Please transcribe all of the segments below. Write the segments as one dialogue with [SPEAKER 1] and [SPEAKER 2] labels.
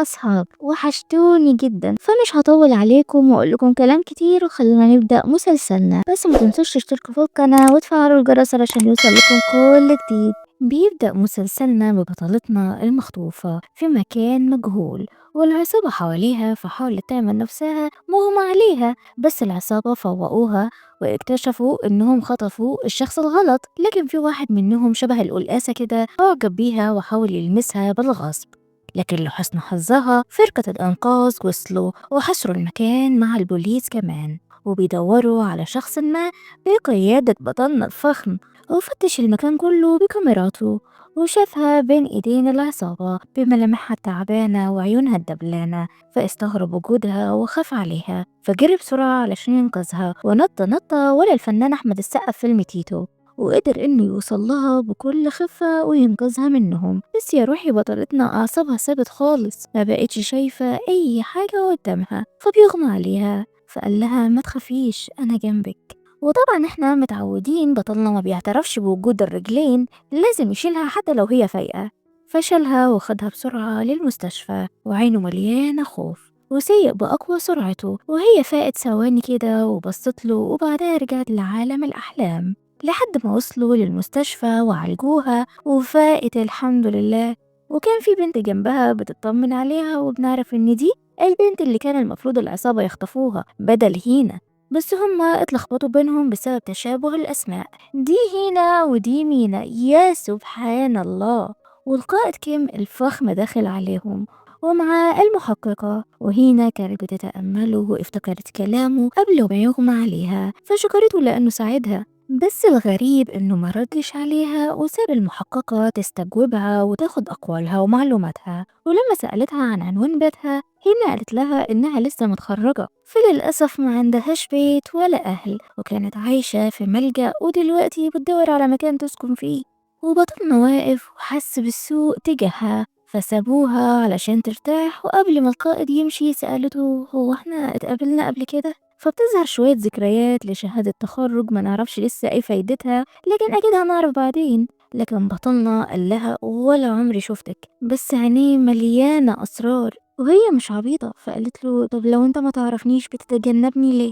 [SPEAKER 1] أصحاب وحشتوني جدا، فمش هطول عليكم وأقول لكم كلام كتير وخلونا نبدأ مسلسلنا. بس ما تنسوش تشتركوا في القناة وتفعلوا الجرس علشان يوصل لكم كل جديد. بيبدأ مسلسلنا ببطلتنا المخطوفة في مكان مجهول، والعصابة حواليها فحاولت تعمل نفسها مغمى عليها، بس العصابة فوقوها واكتشفوا انهم خطفوا الشخص الغلط. لكن في واحد منهم شبه القلقاسة كده اعجب بيها وحاول يلمسها بالغصب، لكن لحسن حظها فرقة الإنقاذ وصلوا وحصروا المكان مع البوليس كمان، وبيدوروا على شخص ما بقيادة بطلنا الفخم. وفتش المكان كله بكاميراته وشافها بين ايدين العصابة بملامحها التعبانة وعيونها الدبلانة، فاستغرب وجودها وخاف عليها، فجري بسرعة علشان ينقذها ونط نطة ولا الفنان أحمد السقا في فيلم تيتو، وقدر انه يوصل لها بكل خفة وينقذها منهم. بس يا روحي بطلتنا اعصابها ثابت خالص، ما بقتش شايفة اي حاجة قدامها، فبيغمى عليها فقال لها ما تخافيش انا جنبك. وطبعا احنا متعودين بطلنا ما بيعترفش بوجود الرجلين، لازم يشيلها حتى لو هي فايقة، فشلها وخدها بسرعة للمستشفى وعينه مليانة خوف، وسيق بأقوى سرعته وهي فاقت ثواني كده وبصت له، وبعدها رجعت لعالم الأحلام لحد ما وصلوا للمستشفى وعالجوها وفاقت الحمد لله. وكان في بنت جنبها بتطمن عليها، وبنعرف ان دي البنت اللي كان المفروض العصابة يخطفوها بدل هينا، بس هما اتلخبطوا بينهم بسبب تشابه الأسماء، دي هينا ودي مينا، يا سبحان الله. والقائد كيم الفخم داخل عليهم ومع المحققة، وهينا كانت بتتأمله وافتكرت كلامه قبل ما يغمى عليها فشكرته لأنه ساعدها. بس الغريب انه ما ردش عليها وساب المحققة تستجوبها وتاخد اقوالها ومعلوماتها، ولما سألتها عن عنوان بيتها هنا قالت لها انها لسه متخرجة، فللأسف ما عندهاش بيت ولا اهل، وكانت عايشة في ملجأ ودلوقتي بتدور على مكان تسكن فيه. وبطلنا واقف وحس بالسوء تجاهها فسابوها علشان ترتاح، وقبل ما القائد يمشي سألته هو احنا اتقابلنا قبل كده؟ فبتظهر شوية ذكريات لشهادة تخرج ما نعرفش لسه ايه فايدتها، لكن اكيد هنعرف بعدين. لكن بطلنا قال لها ولا عمري شفتك، بس عينيه مليانة اسرار، وهي مش عبيطة فقالت له طب لو انت ما تعرفنيش بتتجنبني ليه؟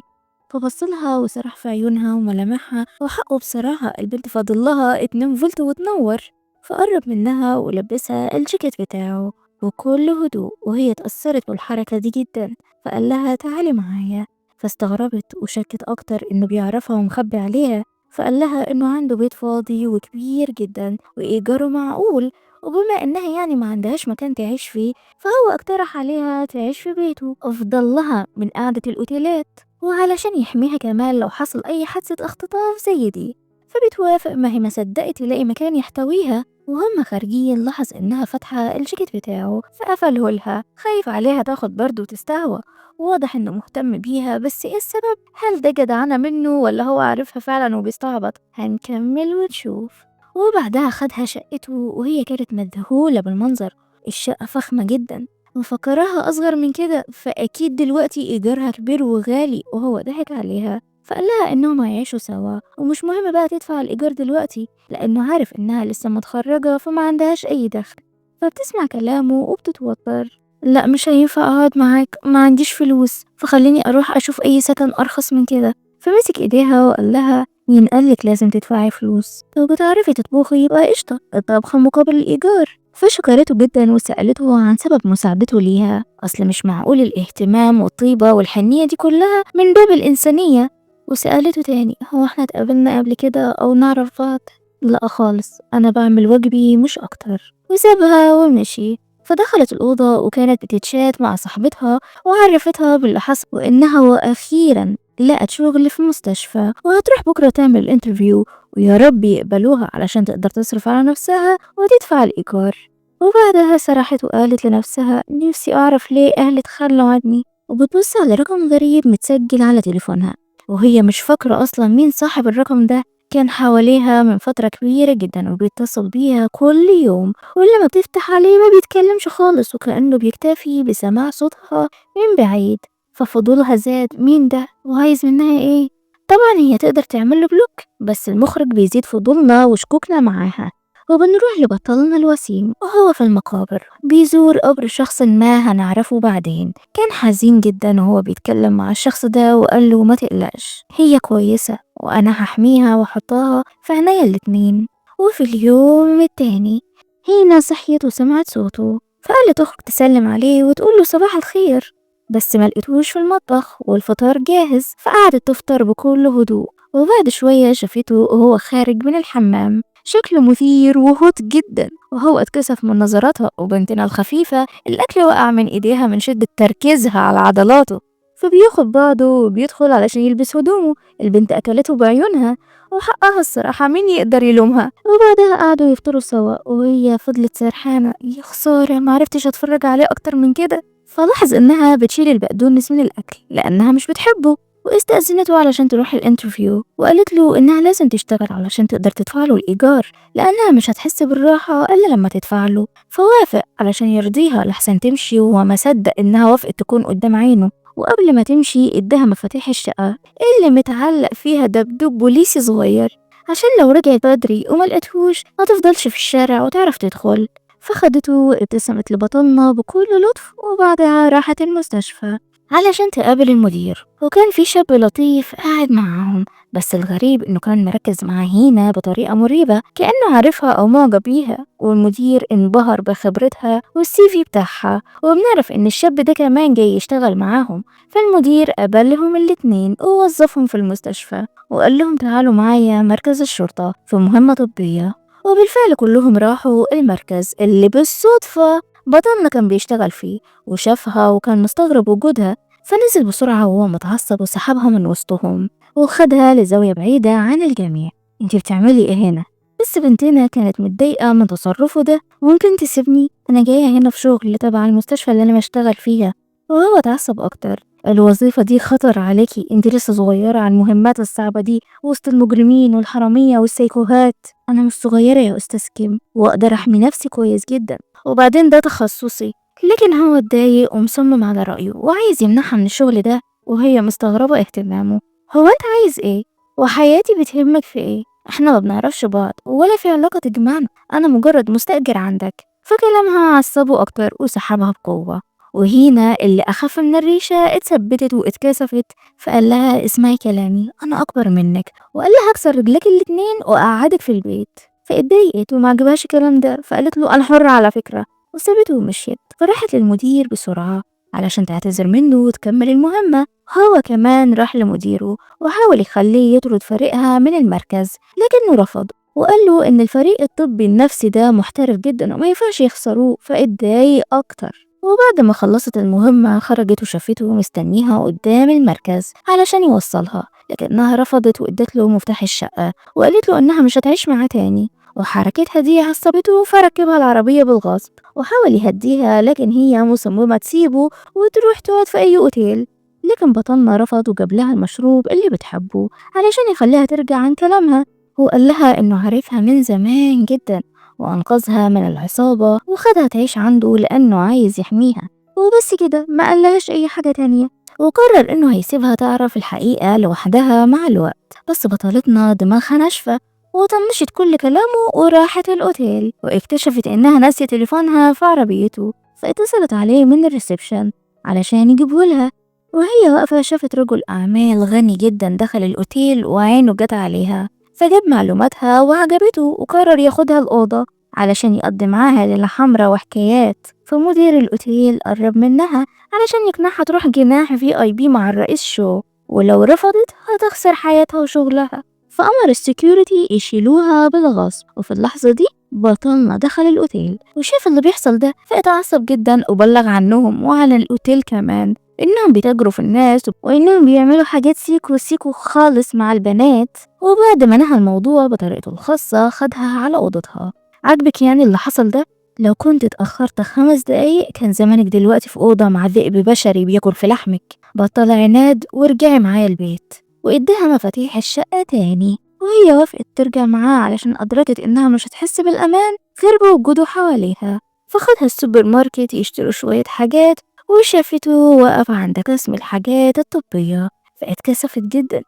[SPEAKER 1] فبصلها وسرح في عيونها وملامحها، وحقه بصراحة البنت فاضلها 2 فولت وتنور، فقرب منها ولبسها الجاكيت بتاعه بكل هدوء، وهي اتأثرت بالحركة دي جدا فقال لها تعالي معايا، فاستغربت وشكت أكتر إنه بيعرفها ومخبي عليها، فقال لها إنه عنده بيت فاضي وكبير جدا وإيجاره معقول، وبما إنها يعني ما عندهاش مكان تعيش فيه فهو اقترح عليها تعيش في بيته أفضل لها من قعدة الأوتيلات، وعلشان يحميها كمان لو حصل أي حادثة اختطاف زي دي. فبتوافق، ما هي ما صدقت تلاقي مكان يحتويها. وهم خارجين لاحظ إنها فاتحة الجاكيت بتاعه فقفله لها، خايف عليها تاخد برد وتستهوى، واضح انه مهتم بيها، بس ايه السبب؟ هل ده جدعانة منه ولا هو عارفها فعلا وبيستعبط؟ هنكمل ونشوف. وبعدها خدها شقته وهي كانت مذهولة بالمنظر، الشقة فخمة جدا مفكراها أصغر من كده، فأكيد دلوقتي إيجارها كبير وغالي، وهو ضحك عليها فقال لها إنهم هيعيشوا سوا ومش مهم بقى تدفع الإيجار دلوقتي، لأنه عارف إنها لسه متخرجة فما عندهاش أي دخل. فبتسمع كلامه وبتتوتر، لا مش هينفع اقعد معاك، ما عنديش فلوس، فخليني اروح اشوف اي سكن ارخص من كده. فمسك ايديها وقال لها مين قالك لازم تدفعي فلوس؟ لو بتعرفي تطبخي يبقى قشطة، الطبخ مقابل الايجار. فشكرته جدا وسألته عن سبب مساعدته ليها، اصل مش معقول الاهتمام والطيبة والحنية دي كلها من باب الانسانية. وسألته تاني هو احنا اتقابلنا قبل كده او نعرف بعض؟ لا خالص، انا بعمل واجبي مش اكتر، وسابها ومشي. فدخلت الأوضة وكانت بتتشات مع صاحبتها وعرفتها باللي حصل، وإنها وأخيرا لقت شغل في مستشفى وهتروح بكرة تعمل الانترفيو، ويا رب يقبلوها علشان تقدر تصرف على نفسها وتدفع الإيجار. وبعدها سرحت وقالت لنفسها نفسي أعرف ليه أهلي تخلوا عني، وبتبص على رقم غريب متسجل على تليفونها وهي مش فاكرة أصلا مين صاحب الرقم ده. كان حواليها من فترة كبيرة جدا وبيتصل بيها كل يوم، ولما بتفتح عليه ما بيتكلمش خالص وكأنه بيكتفي بسماع صوتها من بعيد. ففضولها زاد، مين ده وعايز منها ايه؟ طبعا هي تقدر تعمل له بلوك، بس المخرج بيزيد فضولنا وشكوكنا معاها، وبنروح لبطلنا الوسيم وهو في المقابر بيزور قبر شخص ما هنعرفه بعدين. كان حزين جدا وهو بيتكلم مع الشخص ده وقال له ما تقلقش، هي كويسة وأنا هحميها وأحطها في عينيا الاتنين. وفي اليوم التاني هينا صحيت وسمعت صوته، فقالت أخرج تسلم عليه وتقول له صباح الخير، بس ما لقيتوش في المطبخ والفطار جاهز. فقعدت تفطر بكل هدوء، وبعد شوية شافته وهو خارج من الحمام شكله مثير وهوت جدا، وهو اتكسف من نظراتها وبنتنا الخفيفة الأكل وقع من إيديها من شدة تركيزها على عضلاته. فبياخد بعضه وبيدخل علشان يلبس هدومه. البنت أكلته بعيونها، وحقها الصراحة مين يقدر يلومها. وبعدها قعدوا يفطروا سوا وهي فضلت سرحانة، يا خسارة معرفتش اتفرج عليه أكتر من كده. فلاحظ إنها بتشيل البقدونس من الأكل لأنها مش بتحبه، واستأذنته علشان تروح الانترفيو، وقالت له إنها لازم تشتغل علشان تقدر تدفع له الإيجار، لأنها مش هتحس بالراحة إلا لما تدفع له. فوافق علشان يرضيها لحسن تمشي، وهو ما صدق إنها وافقت تكون قدام عينه. وقبل ما تمشي اداها مفاتيح الشقة اللي متعلق فيها دبدوب بوليسي صغير، عشان لو رجعت بدري وما لقيتهوش ما تفضلش في الشارع وتعرف تدخل. فخدته وابتسمت لبطلنا بكل لطف، وبعدها راحت المستشفى علشان تقابل المدير. وكان في شاب لطيف قاعد معاهم، بس الغريب انه كان مركز مع هينا بطريقة مريبة كأنه عارفها او معجب بيها. والمدير انبهر بخبرتها والسي في بتاعها، وبنعرف ان الشاب ده كمان جاي يشتغل معاهم. فالمدير قابلهم الاتنين ووظفهم في المستشفى، وقال لهم تعالوا معايا مركز الشرطة في مهمة طبية. وبالفعل كلهم راحوا المركز اللي بالصدفة بطلنا كان بيشتغل فيه، وشافها وكان مستغرب وجودها. فنزل بسرعة وهو متعصب وسحبها من وسطهم وخدها لزاوية بعيدة عن الجميع. انتي بتعملي ايه هنا؟ بس بنتنا كانت متضايقة من تصرفه ده. ممكن تسيبني، انا جاية هنا في شغل تبع المستشفى اللي انا بشتغل فيها. وهو اتعصب اكتر، الوظيفة دي خطر عليكي، انتي لسه صغيرة على المهمات الصعبة دي وسط المجرمين والحرامية والسيكوهات. انا مش صغيرة يا استاذ كيم، واقدر احمي نفسي كويس جدا، وبعدين ده تخصصي. لكن هو اتضايق ومصمم على رأيه وعايز يمنعها من الشغل ده، وهي مستغربة اهتمامه. هو انت عايز ايه؟ وحياتي بتهمك في ايه؟ احنا ما بنعرفش بعض ولا في علاقة تجمعنا، انا مجرد مستأجر عندك. فكلامها عصبه اكتر وسحبها بقوة. وهنا اللي اخف من الريشة اتثبتت واتكسفت. فقال لها اسمعي كلامي، انا اكبر منك، وقال لها هكسر رجلك الاتنين واقعدك في البيت. فاتضايقت وما عجبهاش الكلام ده، فقالت له انا حرة على فكرة، وسابته ومشيت. فراحت للمدير بسرعة علشان تعتذر منه وتكمل المهمة. هو كمان راح لمديره وحاول يخليه يطرد فريقها من المركز، لكنه رفض وقال له ان الفريق الطبي النفسي ده محترف جدا وما ينفعش يخسروه. فاتضايق اكتر. وبعد ما خلصت المهمة خرجت وشافته مستنيها قدام المركز علشان يوصلها، لكنها رفضت وادت له مفتاح الشقة وقالت له انها مش هتعيش معاه تاني. وحركتها دي عصبته فركبها العربية بالغصب وحاول يهديها، لكن هي مصممة تسيبه وتروح تقعد في أي أوتيل. لكن بطلنا رفض وجاب لها المشروب اللي بتحبه علشان يخليها ترجع عن كلامها. وقال لها إنه عارفها من زمان جدا وأنقذها من العصابة وخدها تعيش عنده لأنه عايز يحميها. وبس كده، ما قالهاش أي حاجة تانية، وقرر إنه هيسيبها تعرف الحقيقة لوحدها مع الوقت. بس بطلتنا دماغها ناشفة وطنشت كل كلامه وراحت الأوتيل، واكتشفت إنها ناسية تليفونها في عربيته. فاتصلت عليه من الريسبشن علشان يجيبهولها. وهي واقفة شافت رجل أعمال غني جدا دخل الأوتيل وعينه جت عليها، فجاب معلوماتها وعجبته وقرر ياخدها الأوضة علشان يقضي معاها ليلة حمرا وحكايات. فمدير الأوتيل قرب منها علشان يقنعها تروح جناح VIP مع الرئيس شو، ولو رفضت هتخسر حياتها وشغلها. فأمر السكيورتي يشيلوها بالغصب. وفي اللحظة دي بطلنا دخل الأوتيل وشاف اللي بيحصل ده، فاتعصب جدا وبلغ عنهم وعن الأوتيل كمان إنهم بيتاجروا في الناس وإنهم بيعملوا حاجات سيكو سيكو خالص مع البنات. وبعد ما نهى الموضوع بطريقته الخاصة خدها على أوضتها. عجبك يعني اللي حصل ده؟ لو كنت اتأخرت 5 دقايق كان زمانك دلوقتي في أوضة مع ذئب بشري بياكل في لحمك. بطل عناد وارجعي معايا البيت. واداها مفاتيح الشقة تاني، وهي وافقت ترجع معاه علشان أدركت إنها مش هتحس بالأمان غير بوجوده حواليها. فخدها السوبر ماركت يشتروا شوية حاجات، وشافته واقف عند قسم الحاجات الطبية. فاتكسفت جدا،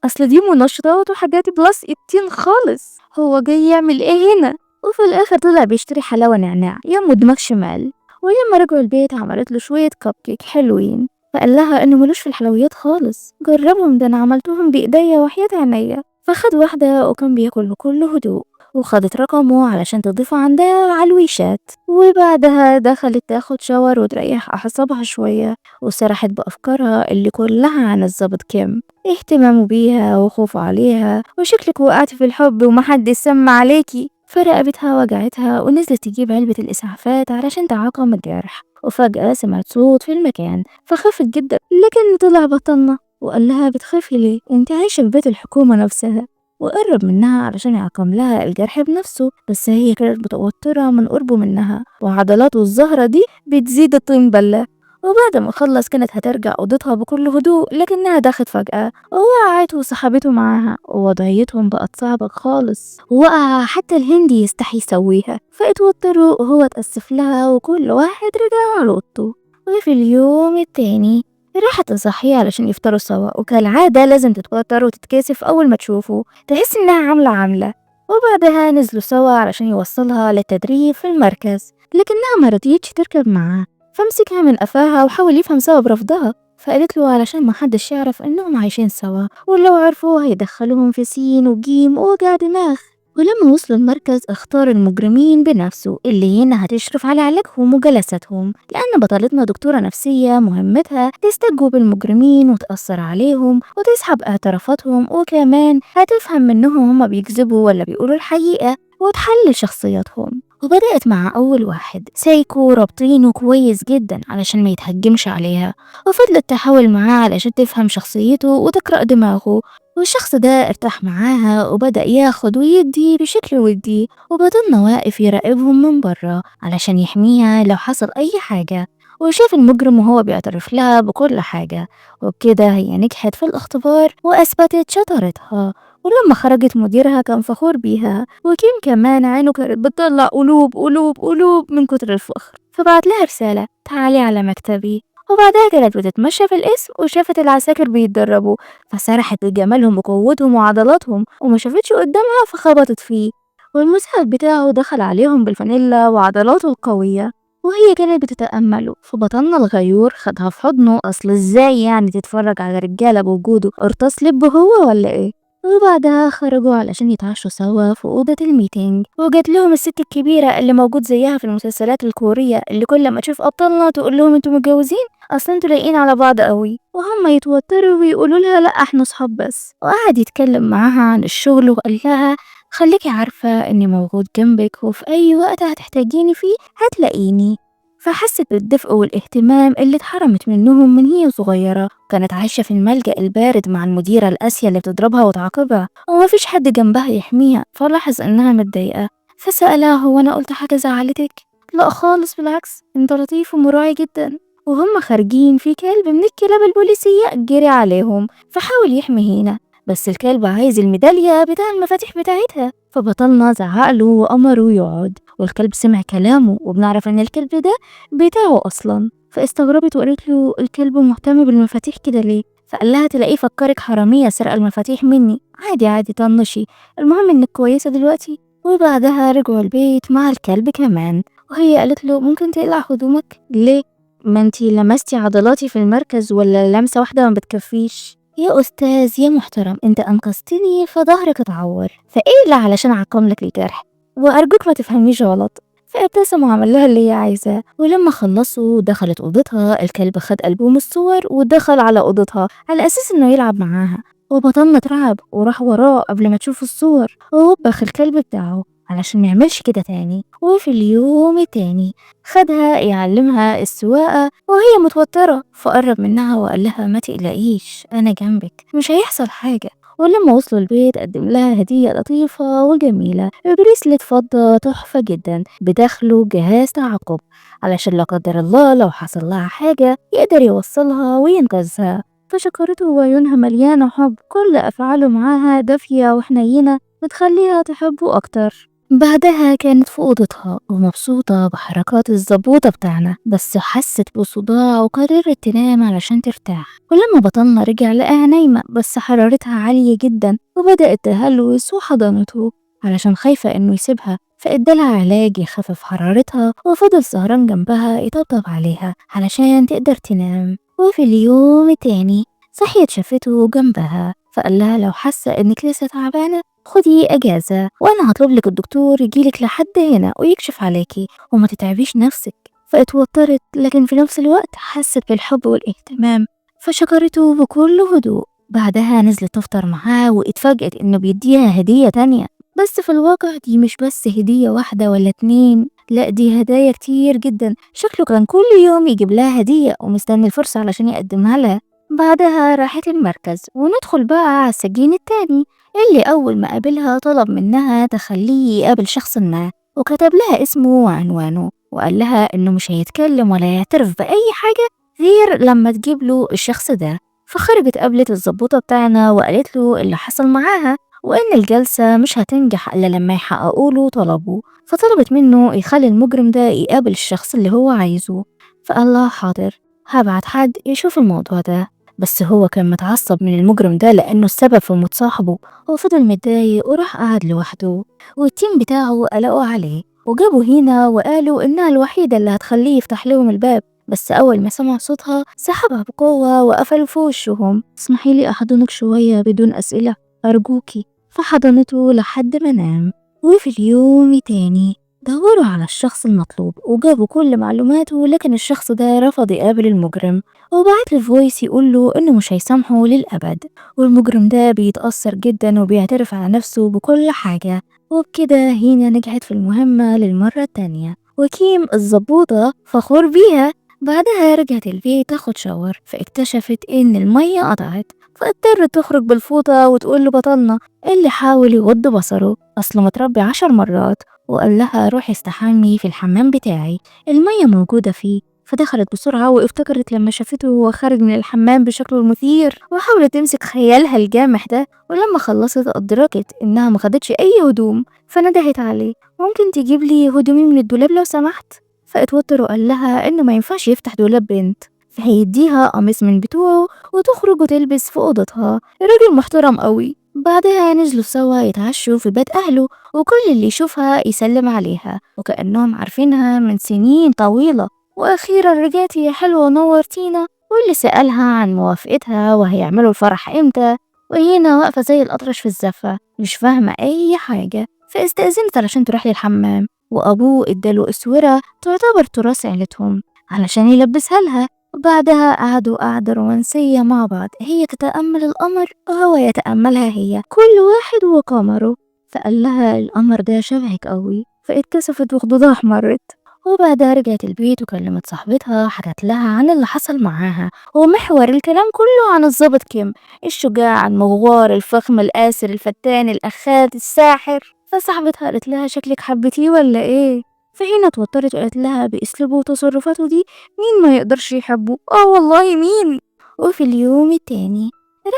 [SPEAKER 1] أصل دي منشطات وحاجات بلس 18 خالص، هو جاي يعمل ايه هنا؟ وفي الآخر طلع بيشتري حلاوة نعناع يمه دماغ شمال. ولما رجعوا البيت عملت له شوية كب كيك حلوين، فقال لها إنه ملوش في الحلويات خالص. جربهم، ده أنا عملتهم بإيديا وحياة عينيا. فخد واحدة وكان بياكل بكل هدوء، وخدت رقمه علشان تضيفه عندها على الويشات. وبعدها دخلت تاخد شاور وتريح أعصابها شوية، وسرحت بأفكارها اللي كلها عن الظابط كيم، اهتمامه بيها وخوفه عليها، وشكلك وقعتي في الحب ومحدش سمع عليكي. فرقبتها وجعتها ونزلت تجيب علبة الإسعافات علشان تعقم الجرح. وفجأة سمعت صوت في المكان فخافت جدا، لكن طلع بطلنا وقال لها بتخافي ليه؟ انت عايشة في بيت الحكومة نفسها. وقرب منها علشان يعقم لها الجرح بنفسه، بس هي كانت متوترة من قربه منها، وعضلاته الزهرة دي بتزيد الطين بلة. وبعد ما خلص كانت هترجع أوضتها بكل هدوء، لكنها دخلت فجأة ووقعت وسحبته معاها، ووضعيتهم بقت صعبة خالص، ووقع حتى الهندي يستحي يسويها. فاتوتروا وهو اتأسف لها وكل واحد رجع على أوضته. وفي اليوم التاني راحت تصحيه علشان يفطروا سوا، وكالعادة لازم تتوتر وتتكسف أول ما تشوفه، تحس إنها عاملة. وبعدها نزلوا سوا علشان يوصلها للتدريب في المركز، لكنها ما رضيتش تركب معاه. فمسكها من قفاها وحاول يفهم سبب رفضها. فقالت له علشان ما حدش يعرف انهم عايشين سوا، ولو عرفوا هيدخلوهم في سين وجيم ووجع دماغ. ولما وصلوا المركز اختار المجرمين بنفسه اللي هنا هتشرف على علاجهم وجلساتهم، لأن بطلتنا دكتورة نفسية مهمتها تستجوب المجرمين وتأثر عليهم وتسحب اعترافاتهم، وكمان هتفهم منهم هما بيكذبوا ولا بيقولوا الحقيقة، وتحلل شخصياتهم. وبدأت مع أول واحد سايكو رابطينه كويس جدا علشان ما يتهجمش عليها، وفضلت تحاول معاه علشان تفهم شخصيته وتقرأ دماغه. والشخص ده ارتاح معاها وبدأ ياخد ويدي بشكل ودي، وبدلنا واقف يراقبهم من برا علشان يحميها لو حصل أي حاجة. وشاف المجرم وهو بيعترف لها بكل حاجة، وبكده هي نجحت في الاختبار وأثبتت شطارتها. ولما خرجت مديرها كان فخور بيها، وكيم كمان عينه كانت بتطلع قلوب قلوب قلوب من كتر الفخر. فبعت لها رسالة تعالي على مكتبي. وبعدها كانت بتتمشى في القسم وشافت العساكر بيتدربوا، فسرحت بجمالهم وقوتهم وعضلاتهم، وما شافتش قدامها فخبطت فيه. والمساعد بتاعه دخل عليهم بالفانيلا وعضلاته القوية، وهي كانت بتتأمله. فبطلنا الغيور خدها في حضنه، أصل ازاي يعني تتفرج على رجالة بوجوده قرطاس لب هو ولا ايه؟ وبعدها خرجوا علشان يتعشوا سوا في أوضة الميتينج، وجات لهم الست الكبيرة اللي موجود زيها في المسلسلات الكورية اللي كل ما تشوف أبطالنا تقول لهم انتوا متجوزين؟ أصل انتوا لايقين على بعض قوي. وهم يتوتروا ويقولوا لها لا احنا صحاب بس. وقعد يتكلم معاها عن الشغل وقال لها خليكي عارفة اني موجود جنبك، وفي أي وقت هتحتاجيني فيه هتلاقيني. فحست بالدفء والاهتمام اللي اتحرمت منهم من هي صغيرة. كانت عايشة في الملجأ البارد مع المديرة القاسية اللي بتضربها وتعاقبها، ومفيش حد جنبها يحميها. فلاحظ انها متضايقة، فسألها هو انا قلت حاجة زعلتك؟ لا خالص، بالعكس انت لطيف ومراعي جدا. وهم خارجين في كلب من الكلاب البوليسية جري عليهم فحاول يحمي هينا، بس الكلب عايز الميدالية بتاع المفاتيح بتاعتها. فبطلنا زعقله وأمره يقعد، والكلب سمع كلامه، وبنعرف ان الكلب ده بتاعه اصلا. فاستغربت وقالت له الكلب مهتم بالمفاتيح كده ليه؟ فقال لها تلاقيه فكرك حرامية سرق المفاتيح مني. عادي عادي طنشي، المهم انك كويسة دلوقتي. وبعدها رجعوا البيت مع الكلب كمان، وهي قالت له ممكن تقلع هدومك؟ ليه؟ ما انتي لمستي عضلاتي في المركز، ولا لمسة واحدة ما بتكفيش؟ يا أستاذ يا محترم، أنت أنقذتني فظهرك اتعور، فإقلع علشان أعقم لك الجرح، وأرجوك ما تفهميش غلط. فابتسم وعمل لها اللي هي عايزاه. ولما خلصوا دخلت أوضتها، الكلب خد ألبوم الصور ودخل على أوضتها على أساس إنه يلعب معاها، وبطلنا اترعب وراح وراه قبل ما تشوف الصور، ووبخ الكلب بتاعه علشان ميعملش كده تاني. وفي اليوم التاني خدها يعلمها السواقة وهي متوترة، فقرب منها وقال لها ما تقلقيش أنا جنبك مش هيحصل حاجة. ولما وصلوا البيت قدم لها هدية لطيفة وجميلة، بريسلت فضة تحفة جدا بداخله جهاز تعقب علشان لا قدر الله لو حصل لها حاجة يقدر يوصلها وينقذها. فشكرته وعيونها مليانة حب، كل أفعاله معاها دافية وحنينة بتخليها تحبه أكتر. بعدها كانت في أوضتها ومبسوطة بحركات الزبوطة بتاعنا، بس حست بصداع وقررت تنام علشان ترتاح. ولما بطلنا رجع لقاها نايمة بس حرارتها عالية جدا، وبدأت تهلوس وحضنته علشان خايفة إنه يسيبها. فادالها علاج يخفف حرارتها وفضل سهران جنبها يطبطب عليها علشان تقدر تنام. وفي اليوم التاني صحيت شافته جنبها، فقال لها لو حاسة انك لسه تعبانة خدي اجازة وانا هطلب لك الدكتور يجيلك لحد هنا ويكشف عليكي وما تتعبيش نفسك. فاتوترت لكن في نفس الوقت حست بالحب والاهتمام، فشكرته بكل هدوء. بعدها نزلت تفطر معاه واتفاجأت انه بيديها هدية تانية، بس في الواقع دي مش بس هدية واحدة ولا اتنين، لا دي هدايا كتير جدا. شكله كان كل يوم يجيب لها هدية ومستني الفرصة علشان يقدمها لها. بعدها راحت المركز وندخل بقى على السجين التاني اللي أول ما قابلها طلب منها تخليه يقابل شخص ما، وكتب لها اسمه وعنوانه وقال لها إنه مش هيتكلم ولا يعترف بأي حاجة غير لما تجيب له الشخص ده. فخرجت قابلت الضبوطة بتاعنا وقالت له اللي حصل معاها وإن الجلسة مش هتنجح إلا لما يحققوا له طلبه، فطلبت منه يخلي المجرم ده يقابل الشخص اللي هو عايزه. فقال لها حاضر، هبعت حد يشوف الموضوع ده. بس هو كان متعصب من المجرم ده لأنه السبب في موت صاحبه، وفضل متضايق وراح قعد لوحده، والتيم بتاعه قلقوا عليه وجابوا هنا وقالوا إنها الوحيدة اللي هتخليه يفتح لهم الباب. بس أول ما سمع صوتها سحبها بقوة وقفل في وشهم. اسمحي لي أحضنك شوية بدون أسئلة أرجوكي. فحضنته لحد ما نام. وفي اليوم التاني دوروا على الشخص المطلوب وجابوا كل معلوماته، لكن الشخص ده رفض يقابل المجرم وبعت له فويس يقول له إنه مش هيسامحه للأبد. والمجرم ده بيتأثر جدا وبيعترف على نفسه بكل حاجة. وبكده هينا نجحت في المهمة للمرة التانية، وكيم الضبوطة فخور بيها. بعدها رجعت البيت تاخد شاور فاكتشفت إن المية قطعت، فاضطرت تخرج بالفوطة وتقول لبطلنا اللي حاول يغض بصره أصله متربي 10 مرات وقال لها روحي استحمي في الحمام بتاعي المية موجودة فيه. فدخلت بسرعة وافتكرت لما شافته وهو خارج من الحمام بشكله المثير، وحاولت تمسك خيالها الجامح ده. ولما خلصت أدركت إنها ما خدتش أي هدوم، فندهت عليه ممكن تجيب لي هدومي من الدولاب لو سمحت. فاتوتر وقال لها إنه ما ينفعش يفتح دولاب بنت، فهيديها قميص من بتوعه وتخرج وتلبس في أوضتها. الراجل محترم قوي. بعدها نزلوا سوا يتعشوا في بيت أهله، وكل اللي يشوفها يسلم عليها وكأنهم عارفينها من سنين طويلة. وأخيرا رجعتي يا حلوة نورتينا. واللي سألها عن موافقتها وهيعملوا الفرح امتى، وهنا واقفة زي الأطرش في الزفة مش فاهمة أي حاجة. فاستأذنت علشان تروح للحمام، وأبوه اداله أسورة تعتبر تراث عيلتهم علشان يلبسها لها. وبعدها قعدوا قعدة رومانسية مع بعض، هي تتأمل القمر وهو يتأملها هي، كل واحد وقمره. فقال لها القمر ده شبهك قوي، فاتكسفت وخدودها احمرت. وبعدها رجعت البيت وكلمت صاحبتها حكت لها عن اللي حصل معاها، ومحور الكلام كله عن الضابط كيم الشجاع المغوار الفخم القاسر الفتان الأخاد الساحر. فصاحبتها قالت لها شكلك حبتيه ولا ايه؟ فهنا اتوترت وقالت لها بأسلوبه وتصرفاته دي مين ما يقدرش يحبه؟ والله مين. وفي اليوم التاني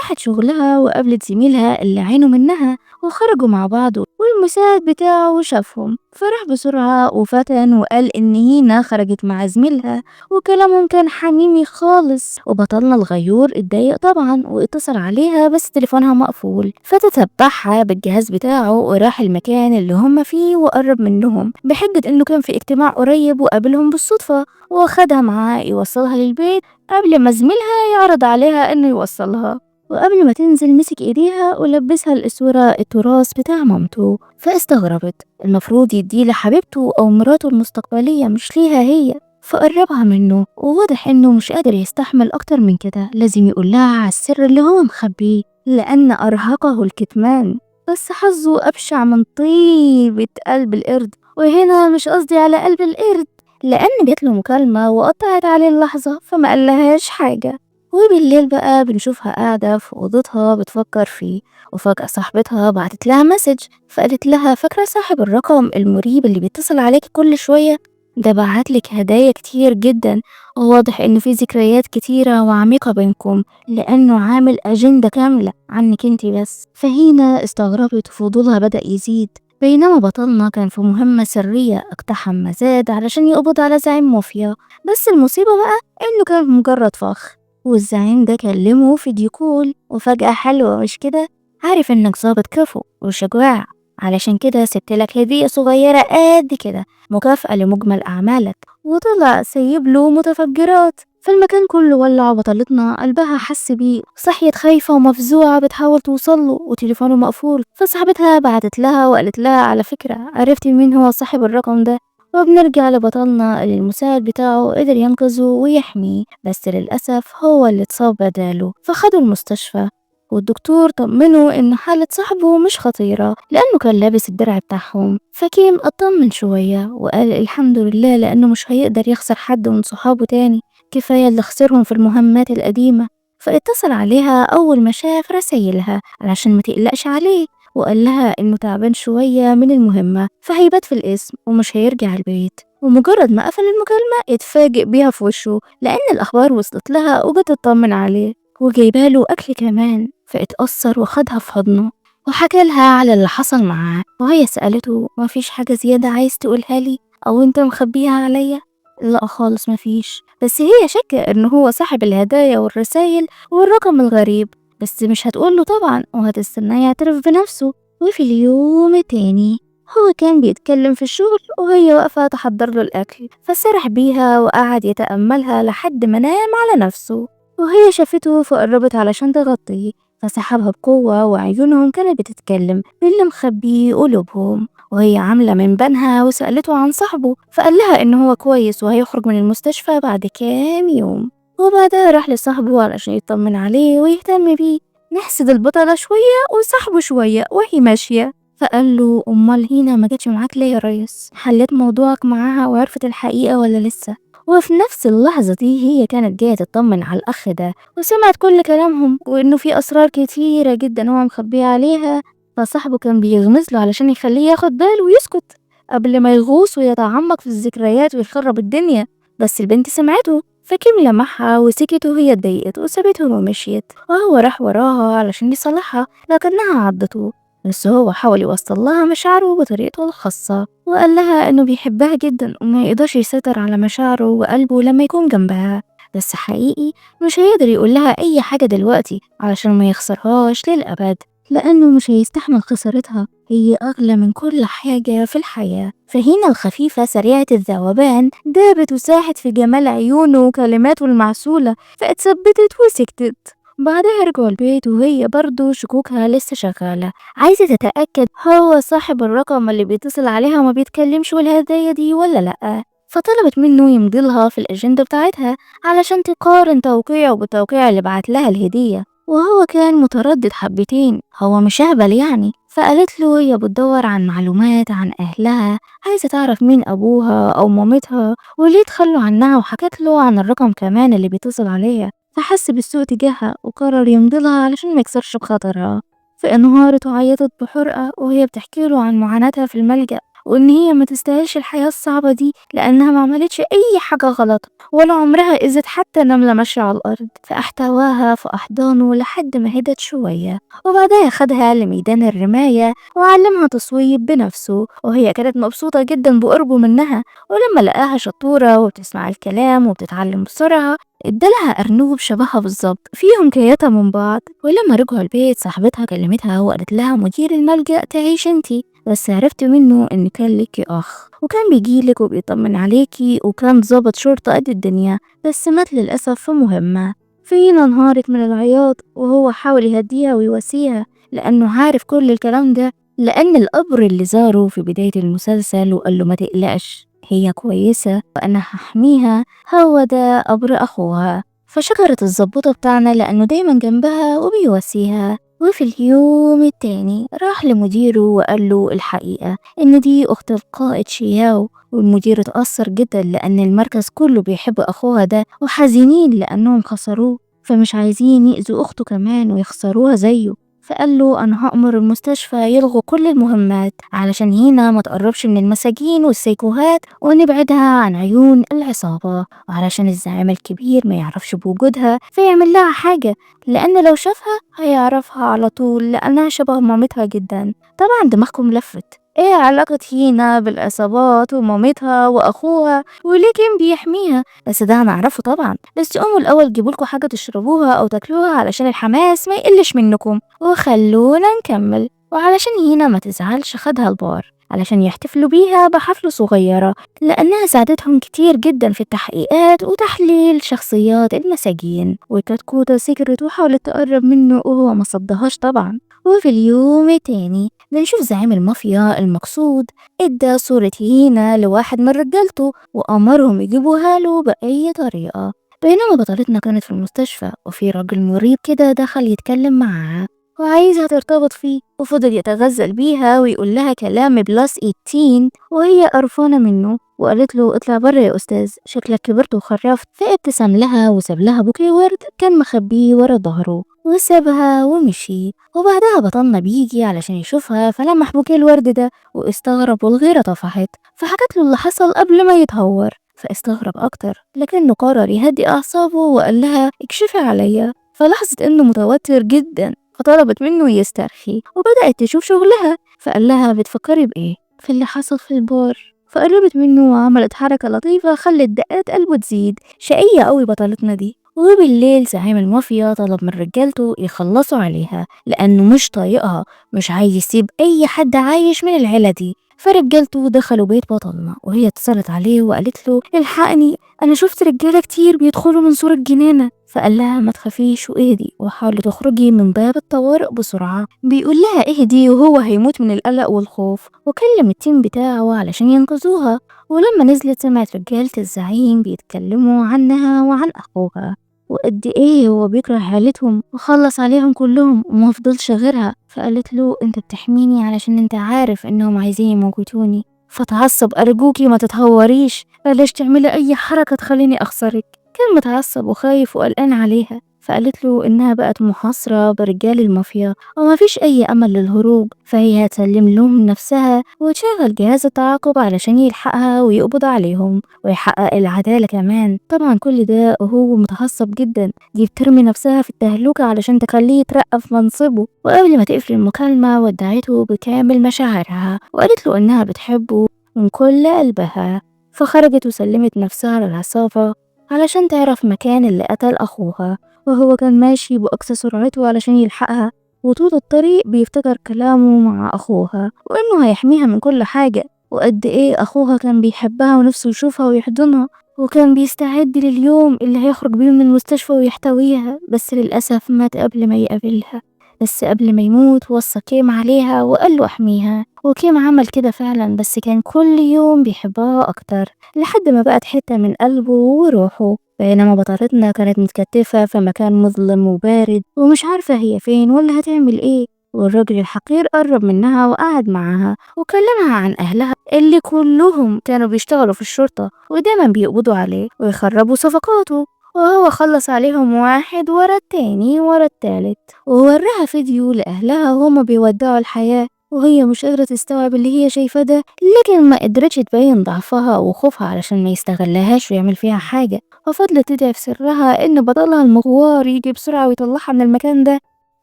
[SPEAKER 1] راحت شغلها وقابلت زميلها اللي عينه منها وخرجوا مع بعض، والمساعد بتاعه شافهم فراح بسرعة وفتن وقال إن هينا خرجت مع زميلها، وكلامهم كان حميمي خالص. وبطلنا الغيور اتضايق طبعا واتصل عليها بس تليفونها مقفول، فتتبعها بالجهاز بتاعه وراح المكان اللي هم فيه وقرب منهم بحجة إنه كان في اجتماع قريب وقابلهم بالصدفة، واخدها معاه يوصلها للبيت قبل ما زميلها يعرض عليها إنه يوصلها. وقبل ما تنزل مسك ايديها ولبسها الاسورة التراث بتاع مامته. فاستغربت، المفروض يديه لحبيبته او مراته المستقبلية مش ليها هي. فقربها منه وواضح انه مش قادر يستحمل اكتر من كده، لازم يقولها على السر اللي هو مخبيه لان ارهقه الكتمان. بس حظه ابشع من طيبة قلب القرد، وهنا مش قصدي على قلب القرد لان جاتله مكالمة وقطعت عليه اللحظة فما قالهاش حاجة. وبالليل بقى بنشوفها قاعدة في أوضتها بتفكر فيه، وفجأة صاحبتها بعتت لها مسج فقالت لها فاكرة صاحب الرقم المريب اللي بيتصل عليك كل شوية؟ ده بعتلك هدايا كتير جدا، وواضح إنه في ذكريات كتيرة وعميقة بينكم لأنه عامل أجندة كاملة عنك انتي بس. فهنا استغربت وفضولها بدأ يزيد، بينما بطلنا كان في مهمة سرية اقتحم مزاد علشان يقبض على زعيم مافيا. بس المصيبة بقى إنه كان مجرد فخ، والزعيم ده كلمه فيديو كول وفجأة حلوة مش كده، عارف انك ظابط كفو وشجاع علشان كده سبتلك هدية صغيرة قد كده مكافأة لمجمل أعمالك. وطلع سايب له متفجرات. فالمكان كله ولع وبطلتنا قلبها حس بيه، صحيت خايفة ومفزوعة بتحاول توصله وتليفونه مقفول. فصاحبتها بعتت لها وقالت لها على فكرة عرفتي مين هو صاحب الرقم ده؟ وبنرجع لبطلنا اللي المساعد بتاعه قدر ينقذه ويحميه، بس للأسف هو اللي اتصاب بداله. فخدوا المستشفى والدكتور طمنه إن حالة صاحبه مش خطيرة لأنه كان لابس الدرع بتاعهم. فكيم اطمن شوية وقال الحمد لله لأنه مش هيقدر يخسر حد من صحابه تاني، كفاية اللي خسرهم في المهمات القديمة. فاتصل عليها أول ما شاف رسايلها علشان ما تقلقش عليه، وقال لها إنه تعبان شوية من المهمة فهيبات في القسم ومش هيرجع البيت. ومجرد ما قفل المكالمة اتفاجئ بيها في وشه لأن الأخبار وصلت لها وجت تطمن عليه وجايباله أكل كمان. فاتأثر وخدها في حضنه وحكى لها على اللي حصل معاه. وهي سألته مفيش حاجة زيادة عايز تقولها لي أو أنت مخبيها عليا؟ لا خالص مفيش، بس هي شاكة إنه هو صاحب الهدايا والرسايل والرقم الغريب، بس مش هتقوله طبعا وهتستناه يعترف بنفسه. وفي اليوم التاني هو كان بيتكلم في الشغل وهي واقفة تحضر له الأكل، فسرح بيها وقعد يتأملها لحد ما نام على نفسه. وهي شافته فقربت علشان تغطيه فسحبها بقوة وعيونهم كانت بتتكلم باللي مخبيه قلوبهم. وهي عاملة من بنها وسألته عن صاحبه فقال لها إنه هو كويس وهيخرج من المستشفى بعد كام يوم. وبعدها راح لصاحبه علشان يطمن عليه ويهتم بيه. نحسد البطلة شوية وصاحبه شوية وهي ماشية. فقال له أمال هنا ما جاتش معاك ليه يا ريس؟ حليت موضوعك معاها وعرفت الحقيقة ولا لسه؟ وفي نفس اللحظة دي هي كانت جاية تطمن على الأخ ده وسمعت كل كلامهم وإنه في أسرار كتيرة جدا هو مخبيها عليها. فصاحبه كان بيغمز له علشان يخليه ياخد باله ويسكت قبل ما يغوص ويتعمق في الذكريات ويخرب الدنيا. بس البنت سمعته فكيم لمحها وسكت وهي اتضايقت وسابته ومشيت. وهو راح وراها علشان يصلحها لكنها عضته، بس هو حاول يوصل لها مشاعره بطريقته الخاصة وقال لها إنه بيحبها جدا وما يقدرش يسيطر على مشاعره وقلبه لما يكون جنبها. بس حقيقي مش هيقدر يقول لها أي حاجة دلوقتي علشان ما يخسرهاش للأبد، لأنه مش هيستحمل خسارتها، هي أغلى من كل حاجة في الحياة. فهنا الخفيفة سريعة الذوبان دابت وساحت في جمال عيونه وكلماته المعسولة فاتثبتت وسكتت. بعدها رجعوا البيت وهي برضو شكوكها لسه شغالة، عايزة تتأكد هو صاحب الرقم اللي بيتصل عليها وما بيتكلمش والهدايا دي ولا لأ. فطلبت منه يمضيلها في الأجندة بتاعتها علشان تقارن توقيعه بالتوقيع اللي بعت لها الهدية. وهو كان متردد حبتين، هو مش أهبل يعني. فقالت له هي بتدور عن معلومات عن أهلها، عايزة تعرف مين أبوها أو مامتها وليه تخلوا عنها، وحكت له عن الرقم كمان اللي بيتصل عليها. فحس بالسوء تجاهها وقرر يمضيلها علشان ما يكسرش بخاطرها. فانهارت وعيطت بحرقة وهي بتحكي له عن معاناتها في الملجأ وإن هي ما تستاهلش الحياة الصعبة دي لأنها ما عملتش أي حاجة غلط ولا عمرها إذت حتى نملة ماشية على الأرض. فاحتواها في أحضانه لحد ما هدت شوية، وبعدها خدها لميدان الرماية وعلمها تصويب بنفسه. وهي كانت مبسوطة جدا بقربه منها، ولما لقاها شطورة وبتسمع الكلام وبتتعلم بسرعة ادالها أرنوب شبهها بالظبط فيهم كياتها من بعض. ولما رجعوا البيت صاحبتها كلمتها وقالت لها مدير الملجأ تعيش انتي، بس عرفت منه ان كان ليكي اخ وكان بيجيلك وبيطمن عليكي وكان ضابط شرطة قد الدنيا، بس مات للأسف في مهمة. فينا انهارت من العياط وهو حاول يهديها ويواسيها لأنه عارف كل الكلام ده لأن القبر اللي زاره في بداية المسلسل وقال له ما تقلقش هي كويسة وأنا هحميها هو ده قبر أخوها. فشكرت الظبوطة بتاعنا لأنه دايما جنبها وبيواسيها. وفي اليوم التاني راح لمديره وقال له الحقيقة إن دي أخت القائد شياو، والمدير اتأثر جدا لأن المركز كله بيحب أخوها ده وحزينين لأنهم خسروه، فمش عايزين يأذوا أخته كمان ويخسروها زيه. فقال له أنا هأمر المستشفى يلغوا كل المهمات علشان هنا ما تقربش من المساجين والسيكوهات ونبعدها عن عيون العصابة، وعلشان الزعيم الكبير ما يعرفش بوجودها فيعمل لها حاجة لأن لو شافها هيعرفها على طول لأنها شبه مامتها جدا. طبعا دماغكم لفت، ايه علاقة هينا بالعصابات ومامتها واخوها وليه كان بيحميها؟ بس ده هنعرفه طبعا، بس قوموا الاول جيبولكوا حاجة تشربوها او تاكلوها علشان الحماس ما يقلش منكم وخلونا نكمل. وعلشان هنا ما تزعلش خدها البار علشان يحتفلوا بيها بحفلة صغيرة، لأنها ساعدتهم كتير جدا في التحقيقات وتحليل شخصيات المساجين. وكتكوتة سكرت وحاولت تقرب منه وهو ما صدهاش طبعا. وفي اليوم التاني بنشوف زعيم المافيا المقصود ادى صورة هينا لواحد من رجالته وأمرهم يجيبوها له بأي طريقة. بينما بطلتنا كانت في المستشفى وفي راجل مريض كده دخل يتكلم معاها وعايزها ترتبط فيه، وفضل يتغزل بيها ويقول لها كلام بلس 18 وهي قرفانة منه وقالت له اطلع بره يا أستاذ شكلك كبرت وخرفت. فابتسم لها وساب لها بوكيه ورد كان مخبيه ورا ظهره وسابها ومشي. وبعدها بطلنا بيجي علشان يشوفها فلمح بوكيه الورد ده واستغرب والغيرة طفحت، فحكت له اللي حصل قبل ما يتهور فاستغرب أكتر، لكنه قرر يهدي أعصابه وقال لها اكشفي عليا. فلاحظت إنه متوتر جدا فطلبت منه يسترخي وبدأت تشوف شغلها. فقال لها بتفكري بإيه؟ في اللي حصل في البار. فقربت منه وعملت حركة لطيفة خلت دقات قلبه تزيد. شقية قوي بطلتنا دي. وبالليل زعيم المافيا طلب من رجالته يخلصوا عليها لأنه مش طايقها، مش عايز يسيب أي حد عايش من العيلة دي. فرجالته دخلوا بيت بطلنا وهي اتصلت عليه وقالت له الحقني أنا شفت رجالة كتير بيدخلوا من سور الجنينة. فقال لها ما تخافيش واهدي وحاولي تخرجي من باب الطوارئ بسرعة. بيقول لها اهدي وهو هيموت من القلق والخوف، وكلم التيم بتاعه علشان ينقذوها. ولما نزلت سمعت رجالة الزعيم بيتكلموا عنها وعن أخوها وقد ايه هو بيكره عيلتهم وخلص عليهم كلهم وما فضلش غيرها. فقالت له انت بتحميني علشان انت عارف انهم عايزين يموتوني. فتعصب ارجوكي ما تتهوريش، بلاش تعملي اي حركة تخليني اخسرك. كان متعصب وخايف وقلقان عليها. فقالت له انها بقت محاصرة برجال المافيا وما فيش اي امل للهروب، فهي هتسلم لهم نفسها وتشغل جهاز التعاقب علشان يلحقها ويقبض عليهم ويحقق العدالة كمان. طبعا كل ده وهو متعصب جدا، دي بترمي نفسها في التهلكة علشان تخليه يترقى في منصبه. وقبل ما تقفل المكالمة ودعته بكامل مشاعرها وقالت له انها بتحبه من كل قلبها. فخرجت وسلمت نفسها للعصابة علشان تعرف مكان اللي قتل أخوها، وهو كان ماشي بأقصى سرعته علشان يلحقها. وطول الطريق بيفتكر كلامه مع أخوها وإنه هيحميها من كل حاجة وقد إيه أخوها كان بيحبها ونفسه يشوفها ويحضنها، وكان بيستعد لليوم اللي هيخرج بيه من المستشفى ويحتويها. بس للأسف مات قبل ما يقابلها. بس قبل ما يموت وصى كيم عليها وقال له احميها، وكيم عمل كده فعلا بس كان كل يوم بيحبها أكتر لحد ما بقت حتة من قلبه وروحه. بينما بطلتنا كانت متكتفة في مكان مظلم وبارد ومش عارفة هي فين ولا هتعمل ايه. والراجل الحقير قرب منها وقعد معاها وكلمها عن أهلها اللي كلهم كانوا بيشتغلوا في الشرطة ودايما بيقبضوا عليه ويخربوا صفقاته، وهو خلص عليهم واحد ورا التاني ورا التالت. ووراها فيديو لأهلها وهما بيودعوا الحياة وهي مش قادرة تستوعب اللي هي شايفة ده، لكن ما قدرتش تبين ضعفها وخوفها علشان ما يستغلهاش ويعمل فيها حاجة. ففضلت تدعي في سرها إن بطلها المغوار يجي بسرعة ويطلعها من المكان ده.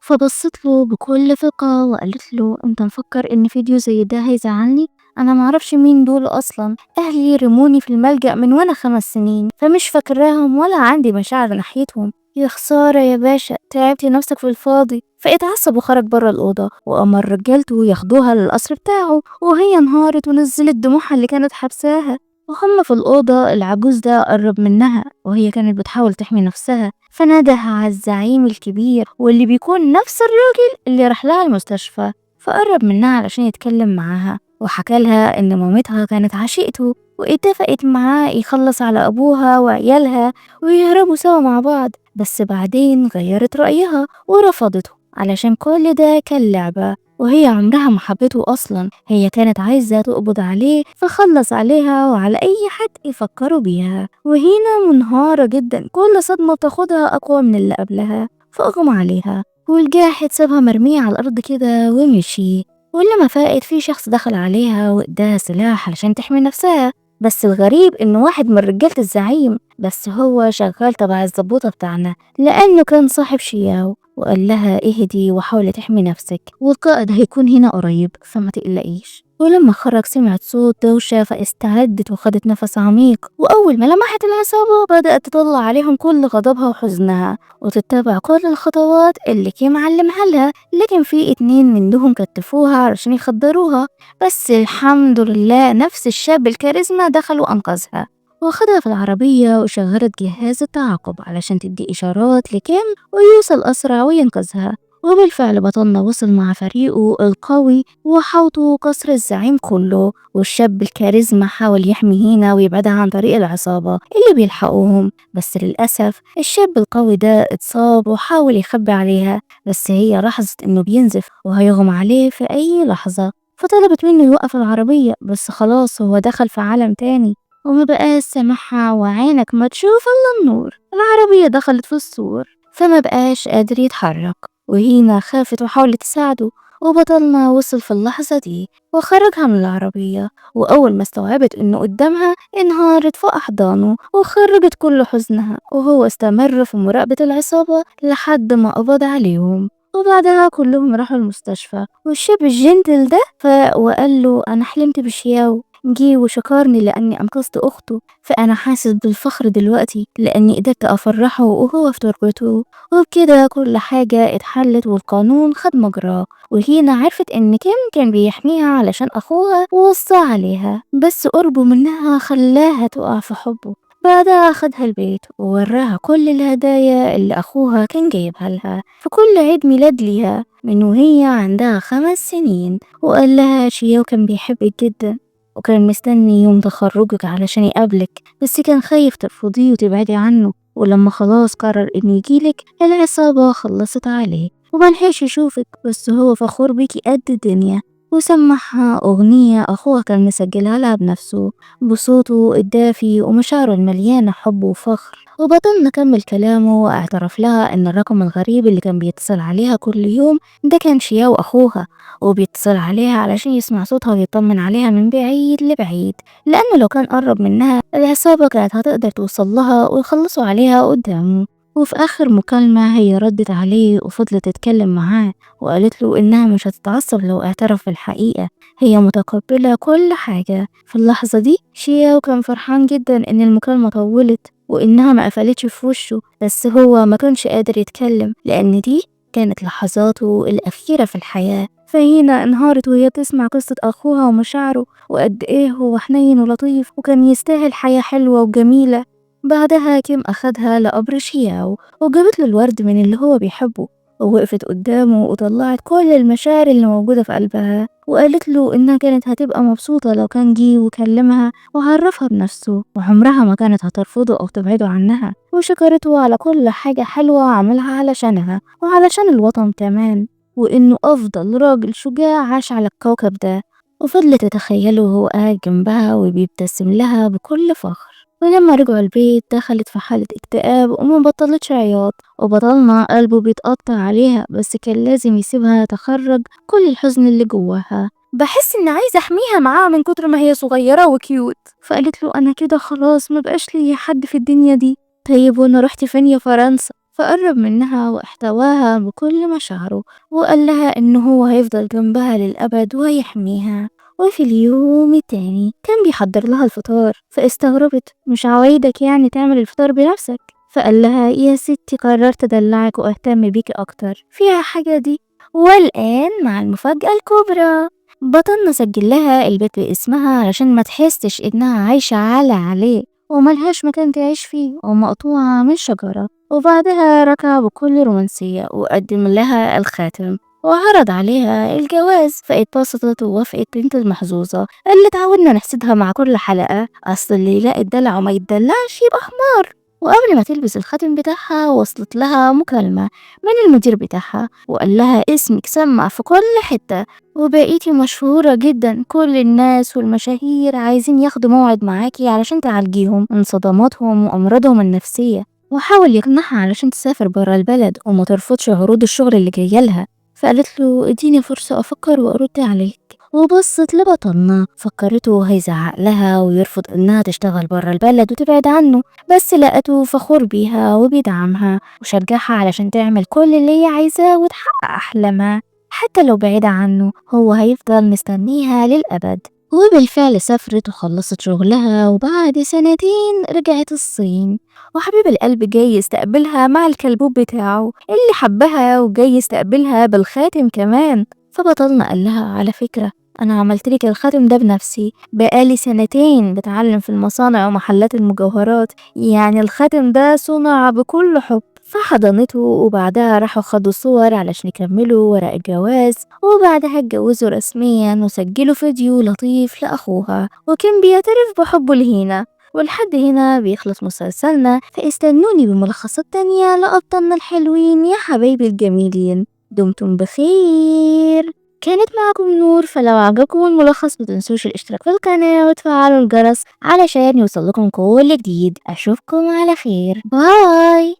[SPEAKER 1] فبصت له بكل ثقة وقالت له انت مفكر ان فيديو زي ده هيزعلني؟ انا معرفش مين دول اصلا، اهلي رموني في الملجأ من وانا 5 سنين فمش فاكراهم ولا عندي مشاعر ناحيتهم. يا خسارة يا باشا تعبتي نفسك في الفاضي. فاتعصب وخرج بره الأوضة وأمر رجالته ياخدوها للقصر بتاعه، وهي انهارت ونزلت دموعها اللي كانت حبساها. وهم في الأوضة العجوز ده قرب منها وهي كانت بتحاول تحمي نفسها، فنادها على الزعيم الكبير واللي بيكون نفس الراجل اللي راح لها المستشفى. فقرب منها علشان يتكلم معاها وحكى لها إن مامتها كانت عشيقته واتفقت معاه يخلص على أبوها وعيالها ويهربوا سوا مع بعض. بس بعدين غيرت رأيها ورفضته علشان كل ده كان لعبة وهي عمرها ما حبته أصلا، هي كانت عايزة تقبض عليه فخلص عليها وعلى أي حد يفكروا بيها. وهنا منهارة جدا كل صدمة تاخدها أقوى من اللي قبلها فأغمى عليها والجاحد سابها مرمية على الأرض كده ومشي. ولما فاقت في شخص دخل عليها واداها سلاح علشان تحمي نفسها، بس الغريب إنه واحد من رجالة الزعيم بس هو شغال تبع الزبوطة بتاعنا لأنه كان صاحب شياو. وقال لها اهدي وحاولي تحمي نفسك، والقائد هيكون هنا قريب فما تقلقيش. ولما خرج سمعت صوت دوشة فاستعدت وخدت نفس عميق، وأول ما لمحت العصابة بدأت تطلع عليهم كل غضبها وحزنها وتتبع كل الخطوات اللي كي معلمها لها. لكن في 2 منهم كتفوها علشان يخدروها، بس الحمد لله نفس الشاب الكاريزما دخل وأنقذها واخدها في العربية وشغلت جهاز التعاقب علشان تدي إشارات لكيم ويوصل أسرع وينقذها. وبالفعل بطلنا وصل مع فريقه القوي وحوطوا قصر الزعيم كله، والشاب الكاريزما حاول يحمي هينا ويبعدها عن طريق العصابة اللي بيلحقوهم. بس للأسف الشاب القوي ده اتصاب وحاول يخبي عليها، بس هي لاحظت انه بينزف وهيغمى عليه في اي لحظة، فطلبت منه يوقف العربية. بس خلاص هو دخل في عالم تاني وما بقاش سامعها، وعينك ما تشوف الا النور. العربية دخلت في السور فما بقاش قادر يتحرك، وهينا خافت وحاولت تساعده. وبطلنا وصل في اللحظة دي وخرجها من العربية، وأول ما استوعبت إنه قدامها انهارت في أحضانه وخرجت كل حزنها، وهو استمر في مراقبة العصابة لحد ما قبض عليهم. وبعدها كلهم راحوا المستشفى، والشاب الجنتل ده فاق وقال له أنا حلمت بشياو جه وشكرني لأني أنقذت أخته، فأنا حاسس بالفخر دلوقتي لأني قدرت أفرحه وهو في تربته. وبكده كل حاجة اتحلت والقانون خد مجراه، وهينا عرفت إن كيم كان بيحميها علشان أخوها ووصى عليها، بس قربه منها خلاها تقع في حبه. بعدها أخدها البيت ووراها كل الهدايا اللي أخوها كان جايبها لها في كل عيد ميلاد ليها من وهي عندها 5 سنين، وقال لها شياو كان بيحبك جدا وكان مستني يوم تخرجك علشان يقابلك، بس كان خايف ترفضيه وتبعدي عنه. ولما خلاص قرر انه يجيلك العصابة خلصت عليه وملحقش يشوفك، بس هو فخور بيكي قد الدنيا وسمعها أغنية أخوها كان مسجلها لها بنفسه بصوته الدافي ومشاعره المليانة حب وفخر. وبطلنا كمل كلامه واعترف لها إن الرقم الغريب اللي كان بيتصل عليها كل يوم ده كان شياو أخوها، وبيتصل عليها علشان يسمع صوتها ويطمن عليها من بعيد لبعيد، لأنه لو كان قرب منها العصابة كانت هتقدر توصل لها ويخلصوا عليها قدامه. وفي آخر مكالمة هي ردت عليه وفضلت تتكلم معاه وقالت له إنها مش هتتعصب لو اعترف بالحقيقة، هي متقبلة كل حاجة. في اللحظة دي شياو كان فرحان جدا إن المكالمة طولت وإنها ما قفلتش في وشه، بس هو ما كانش قادر يتكلم لأن دي كانت لحظاته الأخيرة في الحياة. فهنا انهارت وهي تسمع قصة أخوها ومشاعره وقد إيه هو حنين ولطيف وكان يستاهل حياة حلوة وجميلة. بعدها كيم أخدها لقبر شياو وجابت له الورد من اللي هو بيحبه، ووقفت قدامه وطلعت كل المشاعر اللي موجودة في قلبها وقالت له إنها كانت هتبقى مبسوطة لو كان جه وكلمها وعرفها بنفسه، وعمرها ما كانت هترفضه أو تبعده عنها، وشكرته على كل حاجة حلوة عملها علشانها وعلشان الوطن كمان، وإنه أفضل راجل شجاع عاش على الكوكب ده. وفضلت تتخيله وهو قاعد جنبها وبيبتسم لها بكل فخر. ولما رجعوا البيت دخلت في حالة اكتئاب وما بطلتش عياط، وبطلنا قلبه بيتقطع عليها بس كان لازم يسيبها تخرج كل الحزن اللي جواها. بحس إن عايزة أحميها معاها من كتر ما هي صغيرة وكيوت، فقالت له أنا كده خلاص مبقاش لي حد في الدنيا دي. طيب وانا رحت فين يا فرنسا؟ فقرب منها واحتواها بكل مشاعره وقال لها إنه هو هيفضل جنبها للأبد وهيحميها. وفي اليوم التاني كان بيحضر لها الفطار فاستغربت، مش عوايدك يعني تعمل الفطار بنفسك؟ فقال لها يا ستي قررت أدلعك وأهتم بيكي أكتر، فيها حاجة دي؟ والآن مع المفاجأة الكبرى. بطلنا سجل لها البيت باسمها علشان ما تحسش إنها عايشة عليه وملهاش مكان تعيش فيه ومقطوعة من شجرة. وبعدها ركع بكل رومانسية وقدم لها الخاتم وعرض عليها الجواز، فاتبسطت ووافقت بنت المحظوظة اللي تعودنا نحسدها مع كل حلقة، أصل اللي يلاقي الدلع وما يتدلعش يبقى حمار. وقبل ما تلبس الخاتم بتاعها وصلت لها مكالمة من المدير بتاعها وقال لها اسمك سمع في كل حتة وبقيتي مشهورة جدا، كل الناس والمشاهير عايزين ياخدوا موعد معاكي علشان تعالجيهم من صدماتهم وأمراضهم النفسية. وحاول يقنعها علشان تسافر برا البلد وما ترفضش عروض الشغل اللي جاية لها، فقالت له اديني فرصة أفكر وأرد عليك. وبصت لبطلنا، فكرته هيزعق لها ويرفض إنها تشتغل برا البلد وتبعد عنه، بس لقته فخور بيها وبيدعمها وشجعها علشان تعمل كل اللي هي عايزاه وتحقق أحلامها حتى لو بعيدة عنه، هو هيفضل مستنيها للأبد. وبالفعل سافرت وخلصت شغلها، وبعد سنتين رجعت الصين، وحبيب القلب جاي يستقبلها مع الكلبوب بتاعه اللي حبها، وجاي يستقبلها بالخاتم كمان. فبطلنا قال لها على فكرة أنا عملتلك الخاتم ده بنفسي، بقالي سنتين بتعلم في المصانع ومحلات المجوهرات، يعني الخاتم ده صنع بكل حب. فحضنته وبعدها راحوا خدوا صور علشان يكملوا ورق الجواز، وبعدها اتجوزوا رسميا وسجلوا فيديو لطيف لأخوها وكان بيعترف بحبه لهينا. ولحد هنا بيخلص مسلسلنا، فاستنوني بملخصات تانية لأبطالنا الحلوين يا حبايبي الجميلين. دمتم بخير. كانت معكم نور، فلو عجبكم الملخص متنسوش الاشتراك في القناة وتفعلوا الجرس علشان يوصلكم كل جديد. أشوفكم على خير، باي.